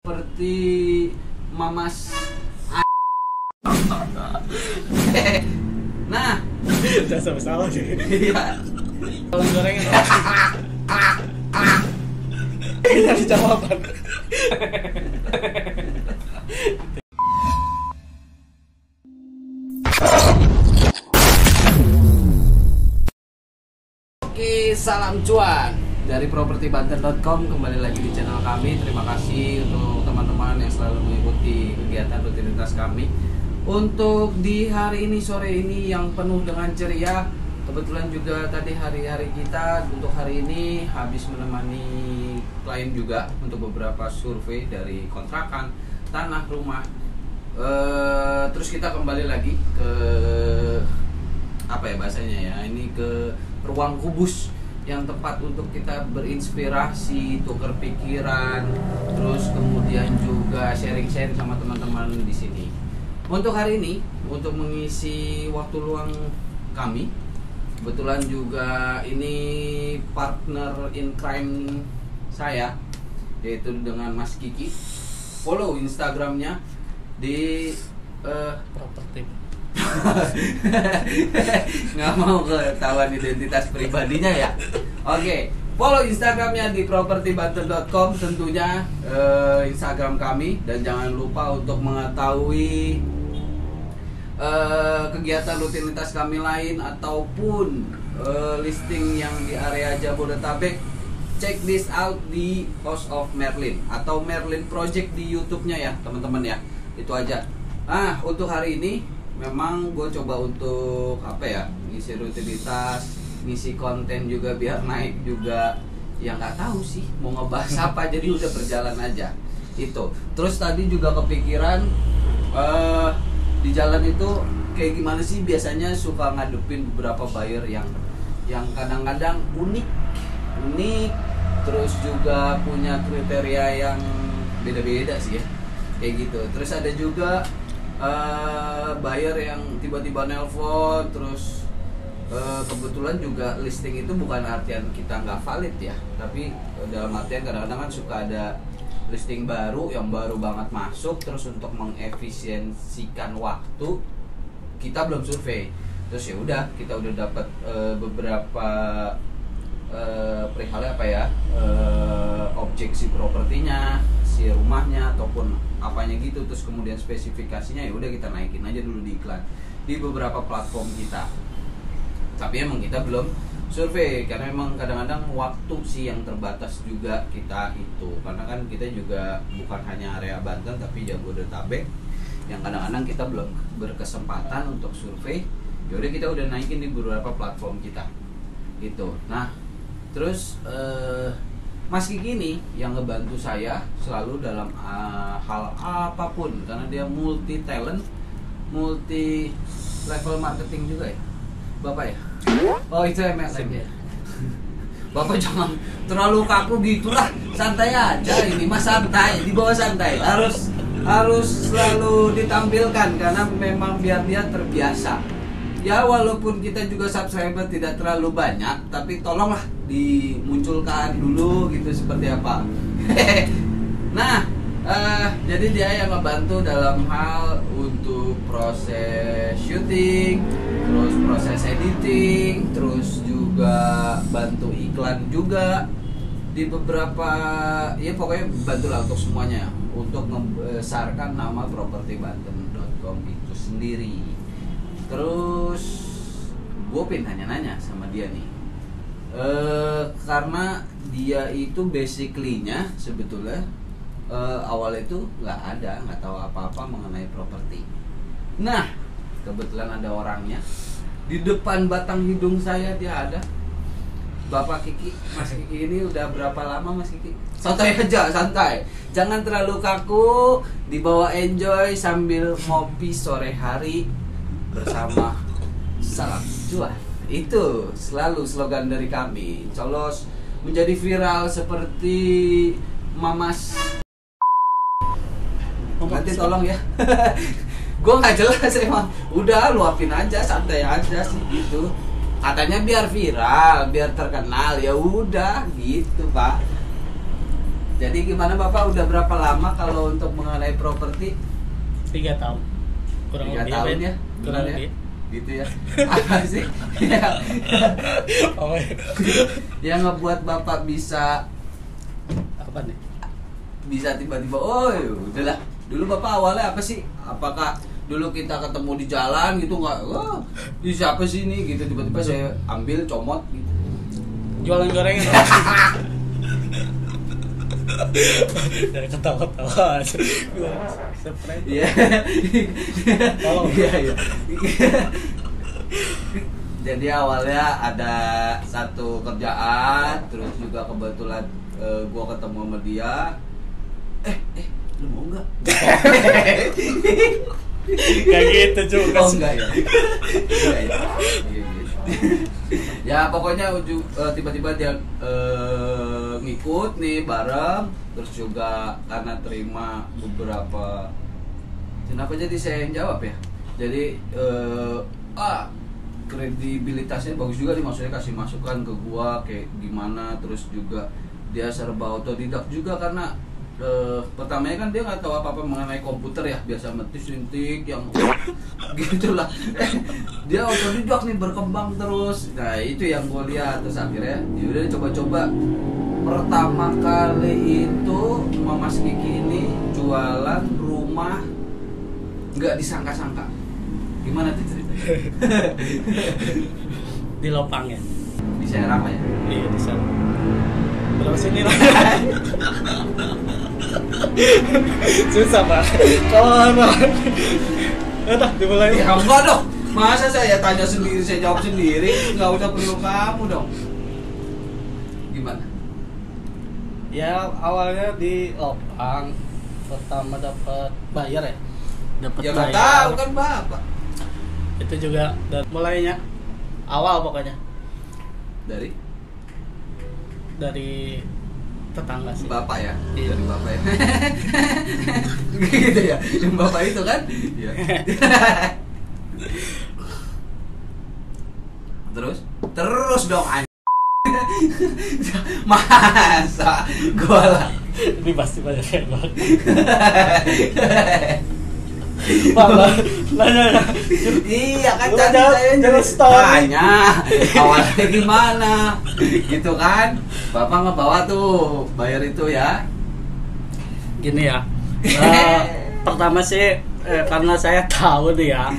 seperti mamas. Nah, udah sama-sama sih. iya. Kalau gorengan dari jawaban. Oke, salam cuan dari propertibanten.com. Kembali lagi di channel kami. Terima kasih untuk teman-teman yang selalu mengikuti kegiatan rutinitas kami. Untuk di hari ini, sore ini yang penuh dengan ceria. Kebetulan juga tadi hari-hari kita untuk hari ini habis menemani klien juga untuk beberapa survei dari kontrakan, tanah, rumah. Terus kita kembali lagi ke apa ya bahasanya ya, ini ke ruang kubus yang tepat untuk kita berinspirasi, tukar pikiran, terus kemudian juga sharing-sharing sama teman-teman di sini. Untuk hari ini, untuk mengisi waktu luang kami, kebetulan juga ini partner in crime saya, yaitu dengan Mas Kiki. Follow Instagramnya di properti. Nggak mau ketahuan identitas pribadinya ya. Oke, follow Instagramnya di propertibanten.com tentunya, Instagram kami. Dan jangan lupa untuk mengetahui kegiatan rutinitas kami lain ataupun listing yang di area Jabodetabek. Check this out di House of Merlin atau Merlin Project di YouTube-nya ya teman-teman ya. Itu aja. Nah, untuk hari ini memang gue coba untuk apa ya, ngisi rutinitas, ngisi konten juga biar naik juga. Ya nggak tahu sih mau ngebahas apa, jadi udah berjalan aja itu. Terus tadi juga kepikiran di jalan itu kayak gimana sih biasanya suka ngadepin beberapa buyer yang kadang-kadang unik, terus juga punya kriteria yang beda-beda sih ya, kayak gitu. Terus ada juga buyer yang tiba-tiba nelpon, terus kebetulan juga listing itu bukan artian kita nggak valid ya, tapi dalam artian kadang-kadang kan suka ada listing baru yang baru banget masuk, terus untuk mengefisiensikan waktu kita belum survei, terus ya udah kita udah dapat beberapa perihal apa ya, objek si propertinya, si rumahnya ataupun apanya gitu, terus kemudian spesifikasinya ya udah kita naikin aja dulu di iklan di beberapa platform kita. Tapi emang kita belum survei karena memang kadang-kadang waktu sih yang terbatas juga kita itu, karena kan kita juga bukan hanya area Banten tapi Jabodetabek yang kadang-kadang kita belum berkesempatan untuk survei. Yaudah kita udah naikin di beberapa platform kita gitu. Nah terus Mas Kiki ini yang ngebantu saya selalu dalam hal apapun, karena dia multi talent, multi level marketing juga ya Bapak ya. Oh itu MLM ya. Bapak jangan terlalu kaku gitulah, santai aja, ini mah santai, di bawah santai. Harus selalu ditampilkan karena memang biar dia terbiasa. Ya walaupun kita juga subscriber tidak terlalu banyak, tapi tolonglah dimunculkan dulu gitu seperti apa. Nah, jadi dia yang ngebantu dalam hal untuk proses syuting, terus proses editing, terus juga bantu iklan juga di beberapa, ya pokoknya bantulah untuk semuanya untuk membesarkan nama propertibanten.com itu sendiri. Terus gue pengen nanya-nanya sama dia nih, karena dia itu basically-nya sebetulnya awal itu nggak tahu apa-apa mengenai properti. Nah kebetulan ada orangnya di depan batang hidung saya, dia ada. Bapak Kiki, Mas Kiki ini udah berapa lama Mas Kiki? Santai aja, santai, jangan terlalu kaku, dibawa enjoy sambil ngopi sore hari bersama Salam Cuan. Itu selalu slogan dari kami, colos menjadi viral seperti Mamas. Nanti tolong ya. Gue nggak jelas emang. Udah luapin aja, santai aja sih gitu. Katanya biar viral, biar terkenal, ya udah gitu Pak. Jadi gimana Bapak, udah berapa lama kalau untuk mengenai properti? 3 tahun. Kurang 3 lebih tahun Ben. ya? Kurang Benar lebih. ya? Gitu ya. Apa sih? Oh, Yang ngebuat Bapak bisa apa nih? tiba-tiba, oh ya udahlah. Dulu Bapak awalnya apa sih? Apakah dulu kita ketemu di jalan gitu nggak? Wah, ini siapa sih ini? Gitu tiba-tiba saya ambil comot gitu. Jualan gorengan. Dari ketawa-tawa. Surprise. Iya. Tolong. Iya, iya. Jadi awalnya ada satu kerjaan, terus juga kebetulan gua ketemu sama dia. Lu mau nggak? Kayak gitu juga. Oh enggak ya. Enggak ya. Ya pokoknya tiba-tiba dia ngikut nih bareng, terus juga karena terima beberapa, kenapa jadi saya yang jawab ya? Jadi kredibilitasnya bagus juga nih, maksudnya kasih masukan ke gua kayak gimana, terus juga dia serba otodidak juga karena pertamanya kan dia nggak tahu apa-apa mengenai komputer ya, biasa metik-metik yang gitulah. Dia otodidak nih, berkembang terus. Nah itu yang gue lihat, terus akhirnya yaudah coba-coba. Pertama kali itu Mas Kiki ini jualan rumah nggak disangka-sangka. Gimana tuh ceritanya? Di Lopang ya. Di Serang lah ya. Iya di sana. Berapa sini lah? Susah Pak. Kalau udah dimulai. Ya enggak dong. Masa saya tanya sendiri, saya jawab sendiri, nggak usah perlu kamu dong. Gimana? Ya awalnya di Lopang, pertama dapat bayar ya. Dapat Ya nggak bayar. tahu kan Bapak. Itu juga dan mulainya awal pokoknya dari tetangga sih. Bapak ya? Iya. Dari Bapak ya? Gitu ya? Yang Bapak itu kan? Iya. Terus dong masa gua lah. Ini pasti banyak yang banget. Pak, nanya. Iya kan Lu tadi jangan- saya jangan nyuruh story. tanya awalnya gimana gitu kan. Bapak ngebawa tuh bayar itu ya. Gini ya. Pertama sih karena saya tahu nih ya.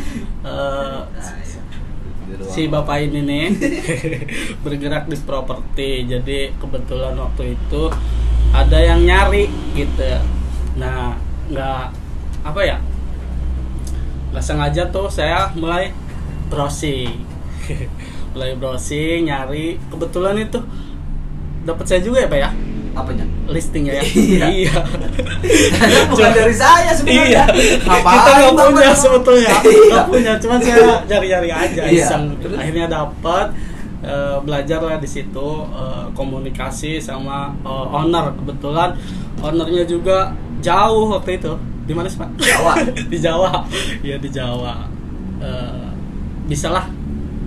Si bapak ini nih bergerak di properti, jadi kebetulan waktu itu ada yang nyari gitu. Nah nggak sengaja tuh saya mulai browsing nyari, kebetulan itu dapat saya juga ya Pak ya Apanya? listingnya ya. Iya. Bukan dari saya Iya. sebenarnya. Kita nggak punya sebetulnya, nggak punya, cuma saya cari-cari aja Iya. iseng. Terus? Akhirnya dapat, belajar lah di situ, komunikasi sama owner. Kebetulan ownernya juga jauh waktu itu. Di mana sih Pak? Jawa. Di Jawa. Iya di Jawa. Bisa lah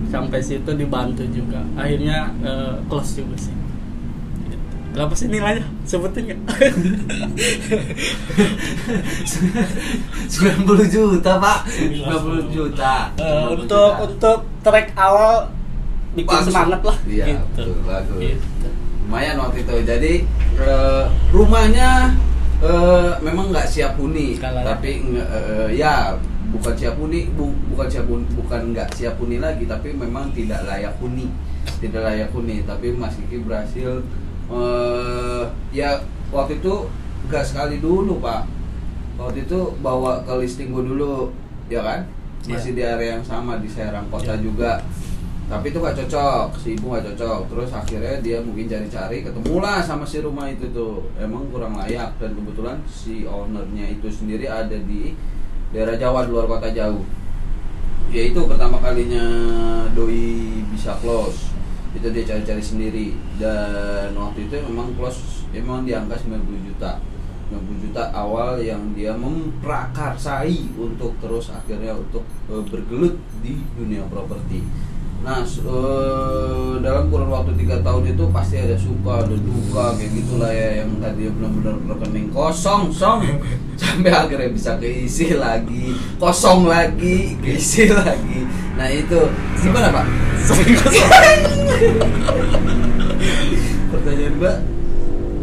sampai situ, dibantu juga. Akhirnya close juga sih. Berapa sih nilainya? Sebutin nggak? 90 juta Pak. 90 juta. Untuk track awal bikin Bagus. semangat lah. Iya, gitu. betul, bagus. Gitu. Lumayan waktu itu. Jadi rumahnya memang nggak siap huni, Skala. tapi ya bukan siap huni, bukan nggak siap huni lagi, tapi memang tidak layak huni, Tapi Mas Kiki berhasil. Ya waktu itu nggak sekali dulu Pak. Waktu itu bawa ke listing gue dulu, ya kan? Masih di area yang sama di Serang Kota juga. Tapi itu nggak cocok, si ibu nggak cocok. Terus akhirnya dia mungkin cari-cari, ketemulah sama si rumah itu tuh. Emang kurang layak, dan kebetulan si ownernya itu sendiri ada di daerah Jawa, di luar kota jauh. Ya itu pertama kalinya doi bisa close. Itu dia cari-cari sendiri, dan waktu itu memang close, emang di angka 90 juta awal yang dia memprakarsai untuk terus akhirnya untuk bergelut di dunia properti. Nah, dalam kurun waktu 3 tahun itu pasti ada suka, ada duka, kayak gitulah ya, yang tadi benar-benar rekening kosong, sampai akhirnya bisa keisi lagi, kosong lagi, keisi lagi. Nah itu gimana Pak? Sering kosong. Pertanyaan Mbak,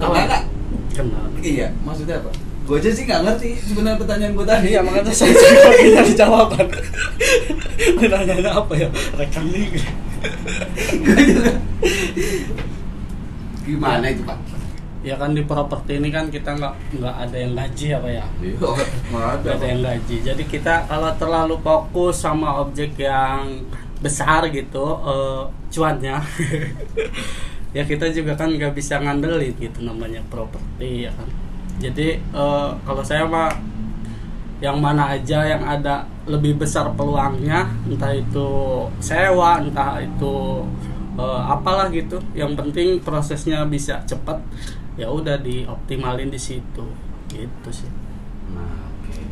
kenal? Kenal. Iya, maksudnya apa? Gue aja sih nggak ngerti sebenarnya pertanyaan gue tadi. Iya, makanya saya juga nyari jawaban. Pertanyaannya apa ya? Rekening. Gimana itu Pak? Ya kan di properti ini kan kita nggak ada yang gaji apa ya? Nggak Ada yang gaji. Jadi kita kalau terlalu fokus sama objek yang besar gitu, cuannya, ya kita juga kan nggak bisa ngandelin gitu, namanya properti ya kan. Jadi kalau saya mah yang mana aja yang ada lebih besar peluangnya, entah itu sewa, entah itu apalah gitu, yang penting prosesnya bisa cepat, ya udah dioptimalin di situ gitu sih. Nah, oke.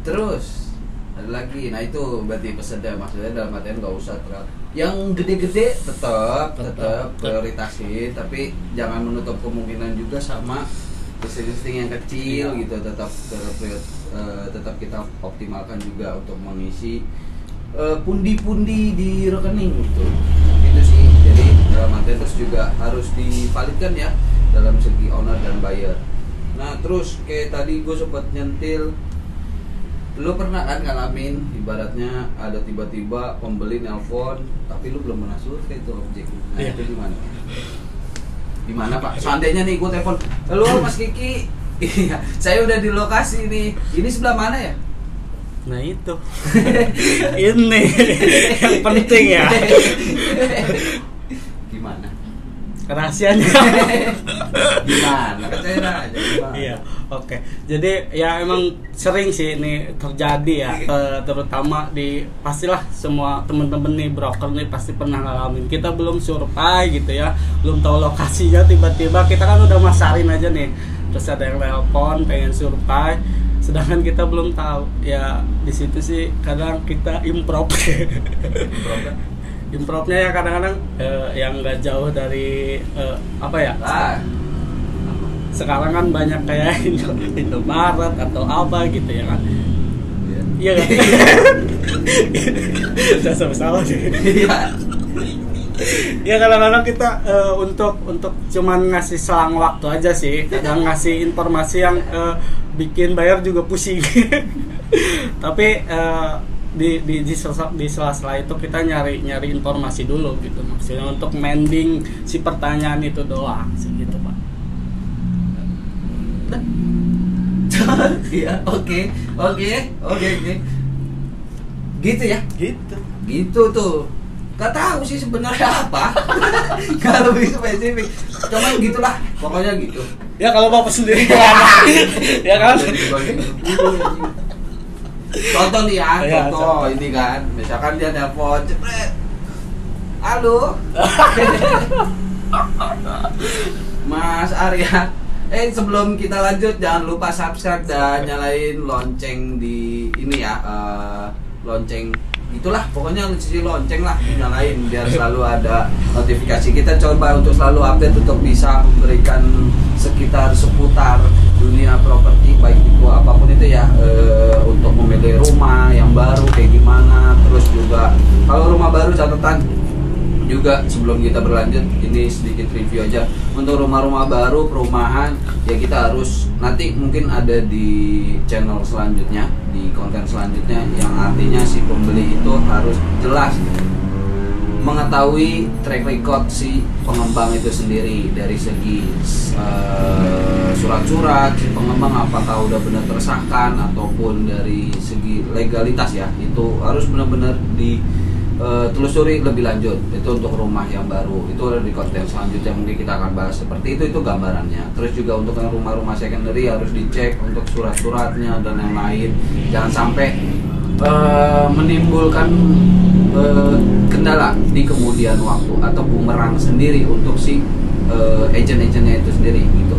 Terus ada lagi, nah itu berarti peserta, maksudnya dalam artian nggak usah yang gede-gede tetap prioritasin, tapi jangan menutup kemungkinan juga sama listing yang kecil gitu, tetap kita optimalkan juga untuk mengisi pundi-pundi di rekening gitu. Itu sih. Jadi dalam artian terus juga harus divalidkan ya dalam segi owner dan buyer. Nah terus kayak tadi gue sempat nyentil, lu pernah kan ngalamin ibaratnya ada tiba-tiba pembeli nelpon tapi lu belum pernah survei itu objek. Nah itu gimana Pak? Seandainya nih gue telepon, halo Mas Kiki, iya saya udah di lokasi nih, ini sebelah mana ya? Nah itu ini yang penting ya. Gimana? Rahasianya. Gimana? Percaya aja. Iya, oke. Jadi ya emang sering sih ini terjadi ya, terutama di pastilah semua temen-temen nih broker nih pasti pernah ngalamin. Kita belum survei gitu ya, belum tahu lokasinya, tiba-tiba kita kan udah masarin aja nih, terus ada yang telepon pengen survei, sedangkan kita belum tahu. Ya di situ sih kadang kita improv. Improvnya ya kadang-kadang yang nggak jauh dari apa ya? Sekarang kan banyak kayak Indomaret atau apa gitu ya kan? Iya kan? Saya sama-sama sih. Ya kadang-kadang kita untuk cuman ngasih selang waktu aja sih, kadang ngasih informasi yang bikin buyer juga pusing. Tapi di sela-sela itu kita nyari informasi dulu gitu, maksudnya untuk mending si pertanyaan itu doang sih gitu Pak. Iya, oke. Gitu ya? Gitu tuh. Gak tahu sih sebenarnya apa. Kalau lebih spesifik. Cuman gitulah, pokoknya gitu. Ya kalau Bapak sendiri gimana? Ya kan? Contoh nih ya, contoh ini kan, misalkan dia telepon, cepet, halo, Mas Arya. Sebelum kita lanjut jangan lupa subscribe dan nyalain lonceng di ini ya, lonceng itulah, pokoknya sisi lonceng lah nyalain biar selalu ada notifikasi. Kita coba untuk selalu update untuk bisa memberikan seputar dunia properti, baik itu apapun itu ya, untuk memilih rumah yang baru kayak gimana. Terus juga kalau rumah baru catatan juga sebelum kita berlanjut, ini sedikit review aja untuk rumah-rumah baru, perumahan ya, kita harus nanti mungkin ada di channel selanjutnya, di konten selanjutnya, yang artinya si pembeli itu harus jelas mengetahui track record si pengembang itu sendiri dari segi surat-surat si pengembang apakah udah benar tersahkan, ataupun dari segi legalitas ya, itu harus benar-benar telusuri lebih lanjut. Itu untuk rumah yang baru, itu ada di konten selanjutnya, mungkin kita akan bahas seperti itu gambarannya. Terus juga untuk yang rumah-rumah secondary harus dicek untuk surat-suratnya dan yang lain, jangan sampai menimbulkan kendala di kemudian waktu atau bumerang sendiri untuk si agent-agentnya itu sendiri gitu.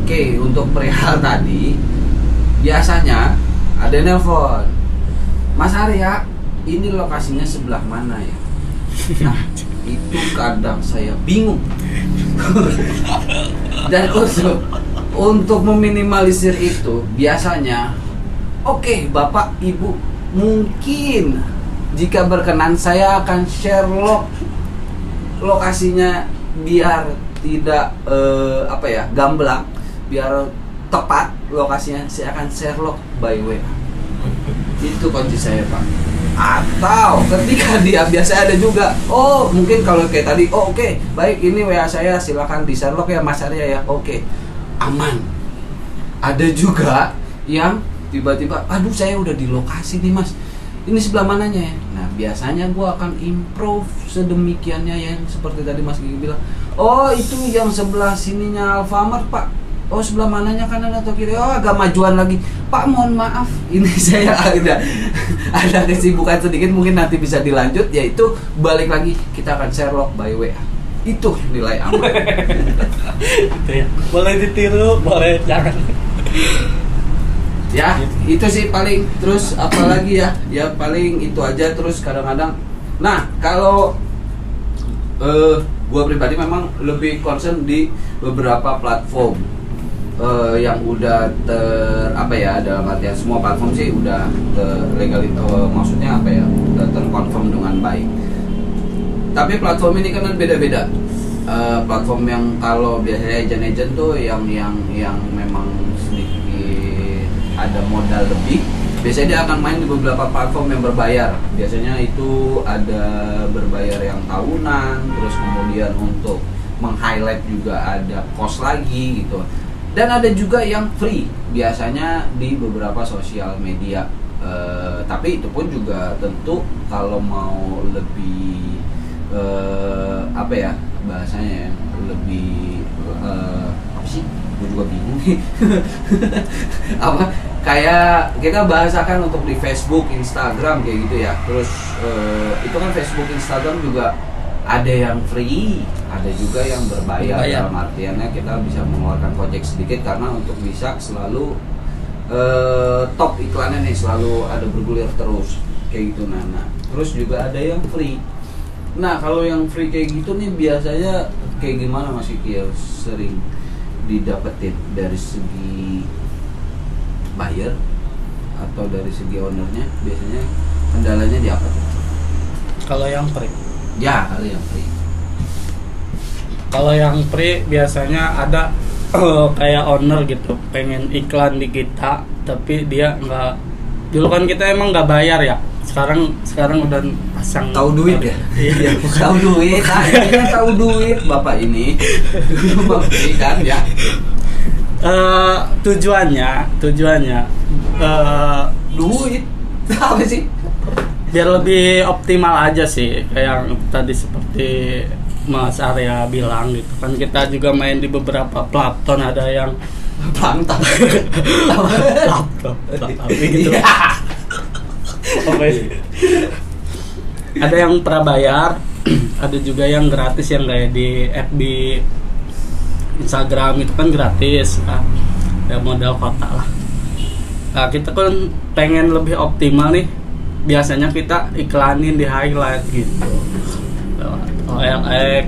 Oke, untuk perihal tadi biasanya ada nelpon, Mas Arya, ini lokasinya sebelah mana ya? Nah, itu kadang saya bingung. Dan untuk meminimalisir itu biasanya, oke, Bapak Ibu, mungkin jika berkenan saya akan share lokasinya biar tidak gamblang, biar tepat lokasinya. Saya akan share by WA. Itu kunci saya, Pak. Atau ketika dia biasa ada juga, oh mungkin kalau kayak tadi, oh oke, baik, ini WA saya, silakan di share ya Mas Arya ya. Oke, aman. Ada juga yang tiba-tiba, aduh saya udah di lokasi nih Mas, ini sebelah mananya ya. Nah biasanya gua akan improve sedemikiannya yang seperti tadi Mas Gigi bilang, oh itu yang sebelah sininya Alfamart Pak. Oh sebelah mananya, kanan atau kiri? Oh agak majuan lagi Pak, mohon maaf, ini saya ada kesibukan sedikit, mungkin nanti bisa dilanjut. Yaitu balik lagi, kita akan share by WA. Itu nilai aman. Itu ya. Boleh ditiru, boleh jangan. Ya itu sih paling. Terus apalagi ya, ya paling itu aja. Terus kadang-kadang, nah kalau gua pribadi memang lebih concern di beberapa platform yang udah dalam artian semua platform sih udah maksudnya udah terkonfirm dengan baik. Tapi platform ini kan beda-beda. Platform yang kalau biasanya agent-agent tuh yang memang sedikit ada modal lebih, biasanya dia akan main di beberapa platform yang berbayar. Biasanya itu ada berbayar yang tahunan, terus kemudian untuk meng-highlight juga ada cost lagi gitu. Dan ada juga yang free, biasanya di beberapa sosial media. Tapi itu pun juga tentu kalau mau lebih bahasanya yang lebih apa sih? Gue juga bingung nih. Kayak kita bahasakan untuk di Facebook, Instagram kayak gitu ya. Terus itu kan Facebook, Instagram juga ada yang free, ada juga yang berbayar. Dalam artiannya kita bisa mengeluarkan kocek sedikit karena untuk bisa selalu top iklannya nih, selalu ada bergulir terus kayak gitu. Nah terus juga ada yang free. Nah kalau yang free kayak gitu nih biasanya kayak gimana Mas Kiki, sering didapetin dari segi buyer atau dari segi ownernya, biasanya kendalanya di apa tuh? Kalau yang free? Ya, kalau yang free. Kalau yang free biasanya ada kayak owner gitu, pengen iklan di kita, tapi dia nggak. Dulu kan kita emang nggak bayar ya. Sekarang udah pasang. Tahu duit ya? Iya, tahu duit. Tahu duit Bapak ini. Dulu kan ya. Tujuannya duit. Apa sih? Biar lebih optimal aja sih, kayak yang tadi seperti Mas Arya bilang gitu kan, kita juga main di beberapa plankton, ada yang plankton gitu. Ada yang prabayar, ada juga yang gratis, yang kayak di FB, Instagram itu kan gratis, ya modal kota lah. Nah, kita kan pengen lebih optimal nih, biasanya kita iklanin di highlight gitu, lewat OLX,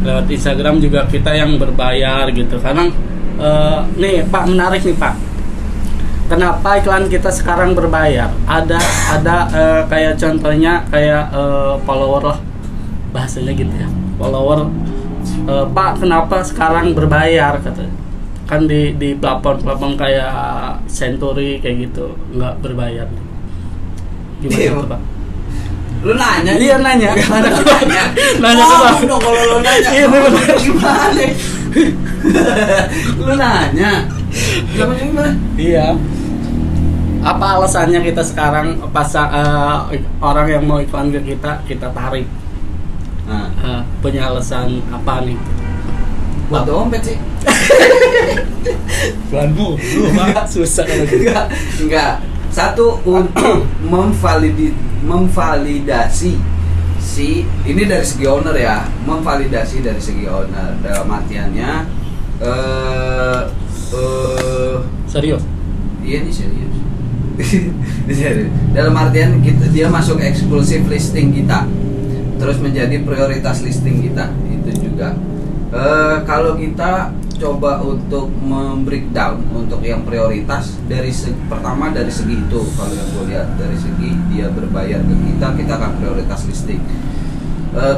lewat Instagram juga kita yang berbayar gitu. Karena nih Pak, menarik nih Pak, kenapa iklan kita sekarang berbayar? Ada kayak contohnya kayak follower lah, bahasanya gitu ya, follower. Pak, kenapa sekarang berbayar katanya? Kan di platform kayak Century kayak gitu nggak berbayar. Gimana tuh Pak? Lu nanya? Iya nanya. Nanya ke Pak. Dong, kalau lu nanya. Iya benar. Gimana? Lu nanya. Gimana? Iya. Apa alasannya kita sekarang orang yang mau iklan ke kita tarik? Punya alasan apa nih? Buat dompet sih. Pelanmu, Pak. Susah kalau gitu. Enggak. Satu, untuk memvalidasi si ini dari segi owner ya, memvalidasi dari segi owner, dalam artiannya serius? Iya nih serius. Dalam artian dia masuk eksklusif listing kita. terus menjadi prioritas listing kita itu juga. Kalau kita coba untuk membreakdown untuk yang prioritas pertama dari segi itu, kalau yang gue lihat dari segi dia berbayar ke kita akan prioritas listing.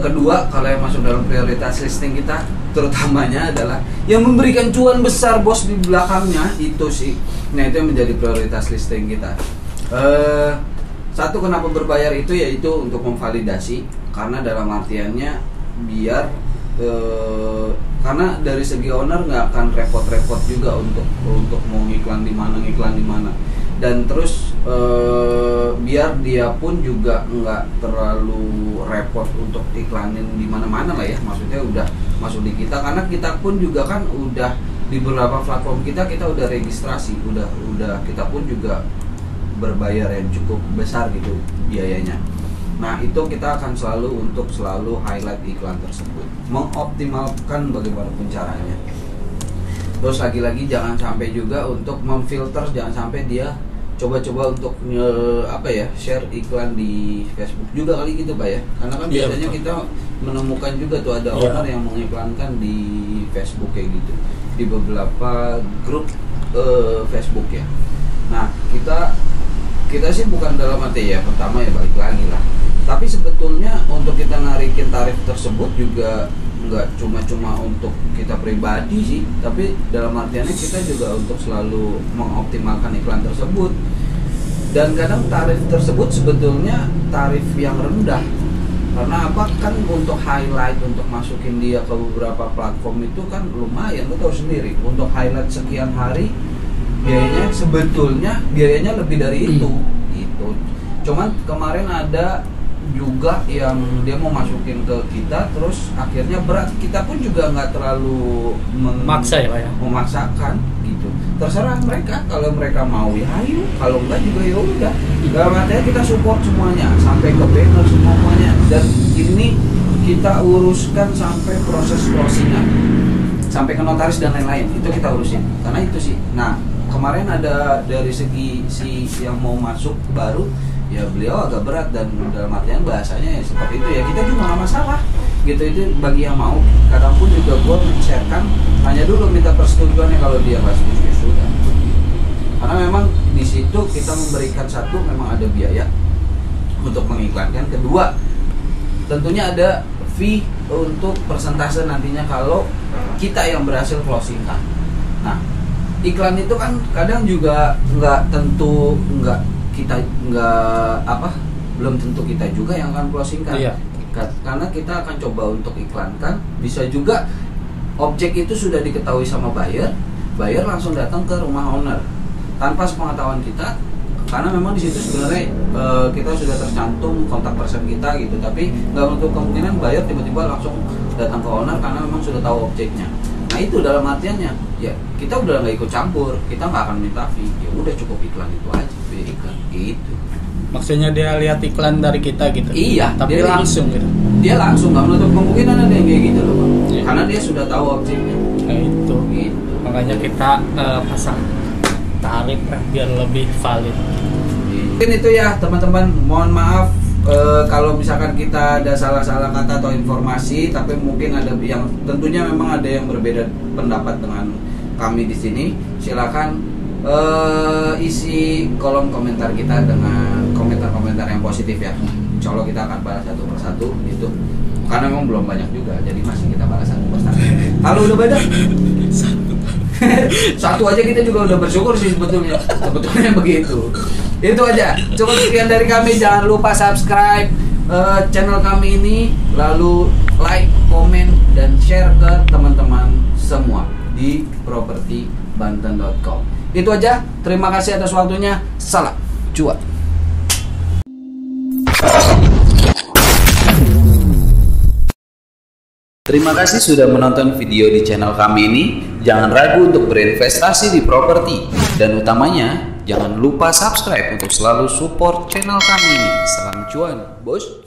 Kedua, kalau yang masuk dalam prioritas listing kita terutamanya adalah yang memberikan cuan besar bos di belakangnya itu sih. Nah itu yang menjadi prioritas listing kita. Satu, kenapa berbayar itu yaitu untuk memvalidasi, karena dalam artiannya biar karena dari segi owner nggak akan repot-repot juga untuk mau ngiklan di mana, dan terus biar dia pun juga nggak terlalu repot untuk iklanin di mana-mana lah ya, maksudnya udah masuk di kita, karena kita pun juga kan udah di beberapa platform kita udah registrasi, udah kita pun juga berbayar yang cukup besar gitu biayanya. Nah itu kita akan selalu highlight iklan tersebut, mengoptimalkan bagaimanapun caranya. Terus lagi-lagi jangan sampai juga untuk memfilter, jangan sampai dia coba-coba untuk share iklan di Facebook juga kali gitu Pak ya, karena kan biasanya kita menemukan juga tuh ada owner yang mengiklankan di Facebook kayak gitu, di beberapa grup Facebook ya. Nah kita sih bukan dalam arti ya, pertama ya balik lagi lah, tapi sebetulnya untuk kita narikin tarif tersebut juga nggak cuma untuk kita pribadi sih, tapi dalam artiannya kita juga untuk selalu mengoptimalkan iklan tersebut. Dan kadang tarif tersebut sebetulnya tarif yang rendah, karena apa, kan untuk highlight, untuk masukin dia ke beberapa platform itu kan lumayan, lo tahu sendiri, untuk highlight sekian hari biayanya lebih dari itu gitu. Cuman kemarin ada juga yang dia mau masukin ke kita, terus akhirnya berat, kita pun juga nggak terlalu maksa ya Pak ya, memaksakan gitu, terserah mereka, kalau mereka mau ya ayo, kalau enggak juga ya udah. Dalam artinya kita support semuanya sampai ke banner semuanya, dan ini kita uruskan sampai proses closingan, sampai ke notaris dan lain-lain, itu kita urusin, karena itu sih. Nah kemarin ada dari segi si yang mau masuk baru ya, beliau agak berat, dan dalam artian bahasanya ya seperti itu ya, kita juga nggak masalah gitu. Itu bagi yang mau, kadang pun juga gue men-sharekan, tanya dulu, minta persetujuannya, kalau dia nggak setuju ya sudah, karena memang di situ kita memberikan satu, memang ada biaya untuk mengiklankan. Kedua, tentunya ada fee untuk persentase nantinya kalau kita yang berhasil closingkan. Nah iklan itu kan kadang juga belum tentu kita juga yang akan closingkan. Iya. Karena kita akan coba untuk iklankan, bisa juga objek itu sudah diketahui sama buyer langsung datang ke rumah owner tanpa sepengetahuan kita, karena memang di situ sebenarnya kita sudah tercantum kontak person kita gitu, tapi nggak untuk kemungkinan buyer tiba-tiba langsung datang ke owner karena memang sudah tahu objeknya. Nah itu dalam artiannya ya kita udah nggak ikut campur, kita nggak akan minta fee, ya udah cukup iklan itu aja, iklan gitu. Maksudnya dia lihat iklan dari kita gitu? Iya, tapi dia langsung gitu. Dia langsung, nggak menutup kemungkinan ada yang kayak gitu loh Pak. Ya. Karena dia sudah tahu objeknya. Kayak itu. Gitu. Makanya kita pasang tarif biar lebih valid. Mungkin itu ya teman-teman, mohon maaf kalau misalkan kita ada salah-salah kata atau informasi, tapi mungkin ada yang tentunya memang ada yang berbeda pendapat dengan kami di sini. Silakan isi kolom komentar kita dengan komentar-komentar yang positif ya. Insya Allah kita akan balas satu persatu gitu. Karena memang belum banyak juga, jadi masih kita balas satu persatu. Kalau udah beda satu aja kita juga udah bersyukur sih sebetulnya begitu. Itu aja, cukup sekian dari kami. Jangan lupa subscribe channel kami ini, lalu like, komen, dan share ke teman-teman semua di propertibanten.com. Itu aja, terima kasih atas waktunya. Salam cuan. Terima kasih sudah menonton video di channel kami ini. Jangan ragu untuk berinvestasi di properti, dan utamanya jangan lupa subscribe untuk selalu support channel kami ini. Salam cuan, bos.